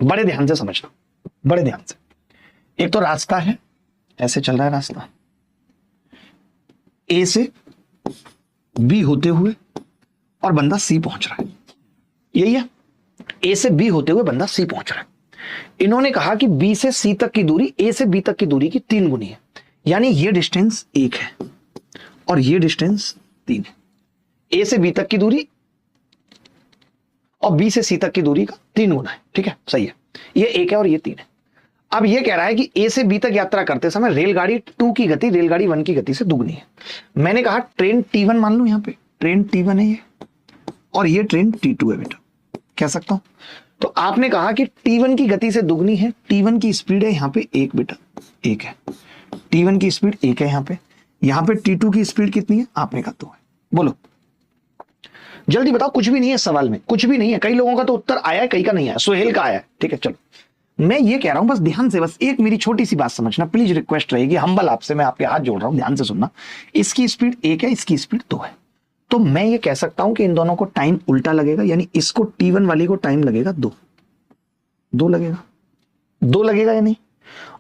बड़े ध्यान से समझना, बड़े ध्यान से। एक तो रास्ता है, ऐसे चल रहा है रास्ता, ए से बी होते हुए और बंदा सी पहुंच रहा है, यही है। ए से बी होते हुए बंदा सी पहुंच रहा है। इन्होंने कहा कि बी से सी तक की दूरी ए से बी तक की दूरी की 3 गुनी है, यानी ये डिस्टेंस 1 है और ये डिस्टेंस 3 है। ए से बी तक की दूरी और बी से सी तक की दूरी का 3 गुना है, ठीक है, सही है। ये 1 है और ये 3 है। अब ये कह रहा है कि ए से बी तक यात्रा करते समय रेलगाड़ी 2 की गति रेलगाड़ी 1 की गति से दुगनी है। मैंने कहा ट्रेन T1 मान लू, यहां पे ट्रेन T1 है ये, और ये ट्रेन T2 है बेटा, कह सकता हूं। तो आपने कहा कि T1 की गति से दुगनी है, T1 की स्पीड है यहां पे 1 बेटा, 1 है। T1 की स्पीड 1 है यहां पे T2 की स्पीड कितनी है, आपने कहा 2 है। बोलो जल्दी बताओ, कुछ भी नहीं है सवाल में, कुछ भी नहीं है। कई लोगों का तो उत्तर आया है, कई का नहीं आया, सोहेल का आया है, ठीक है। चलो मैं ये कह रहा हूं, बस ध्यान से, बस एक मेरी छोटी सी बात समझना प्लीज, रिक्वेस्ट रहेगी, हम्बल आपसे, मैं आपके हाथ जोड़ रहा हूं, ध्यान से सुनना। इसकी स्पीड 1 है, इसकी स्पीड 2 है, तो मैं ये कह सकता हूं कि इन दोनों को टाइम उल्टा लगेगा, यानी इसको T1 वाली को टाइम लगेगा 2 लगेगा, 2 लगेगा या नहीं,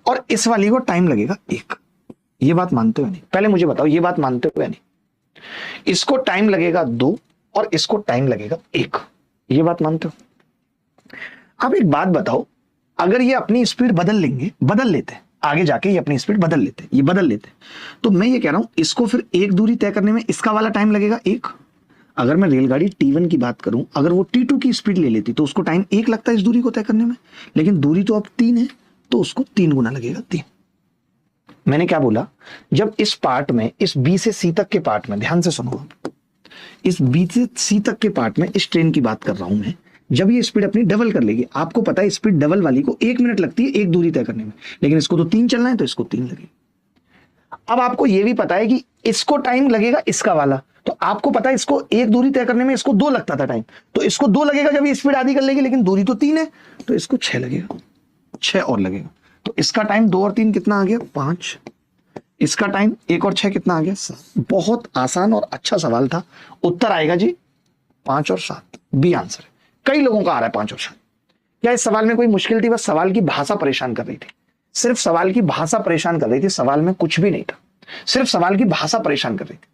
और इस वाली को टाइम लगेगा 1। ये बात मानते हो नहीं? पहले मुझे बताओ, ये बात मानते हो या नहीं? इसको टाइम लगेगा 2 और इसको टाइम लगेगा 1, ये बात मानते हो? अब एक बात बताओ, अगर ये अपनी स्पीड बदल लेते, आगे जाके ये अपनी स्पीड बदल लेते, तो मैं ये कह रहा हूं इसको फिर एक दूरी तय करने में इसका वाला टाइम लगेगा 1। अगर मैं रेलगाड़ी T1 की बात करूं, अगर वो T2 की स्पीड ले लेती तो उसको टाइम 1 लगता है इस दूरी को तय करने में, लेकिन दूरी तो अब 3 है, तो उसको 3 गुना लगेगा, 3। मैंने क्या बोला, जब इस पार्ट में, इस B से C तक के पार्ट में, ध्यान से सुनो, इस B से C तक के पार्ट में इस ट्रेन की बात कर रहा हूं मैं, जब ये स्पीड अपनी डबल कर लेगी, आपको पता है स्पीड डबल वाली को 1 मिनट लगती है एक दूरी तय करने में, लेकिन इसको तो 3 चलना है, तो इसको 3 लगेगा। अब आपको यह भी पता है कि इसको टाइम लगेगा इसका वाला, तो आपको पता है इसको एक दूरी तय करने में इसको 2 लगता था टाइम, तो इसको 2 लगेगा जब ये स्पीड आधी कर लेगी, लेकिन दूरी तो 3 है, तो इसको 6 लगेगा, 6 और लगेगा। तो इसका टाइम 2 और 3 कितना आ गया, 5। इसका टाइम 1 और 6 कितना आ गया, 7। बहुत आसान और अच्छा सवाल था। उत्तर आएगा जी 5 और 7, बी आंसर है। कई लोगों का आ रहा है 5 और 7। क्या इस सवाल में कोई मुश्किल थी? बस सवाल की भाषा परेशान कर रही थी, सिर्फ सवाल की भाषा परेशान कर रही थी, सवाल में कुछ भी नहीं था, सिर्फ सवाल की भाषा परेशान कर रही थी।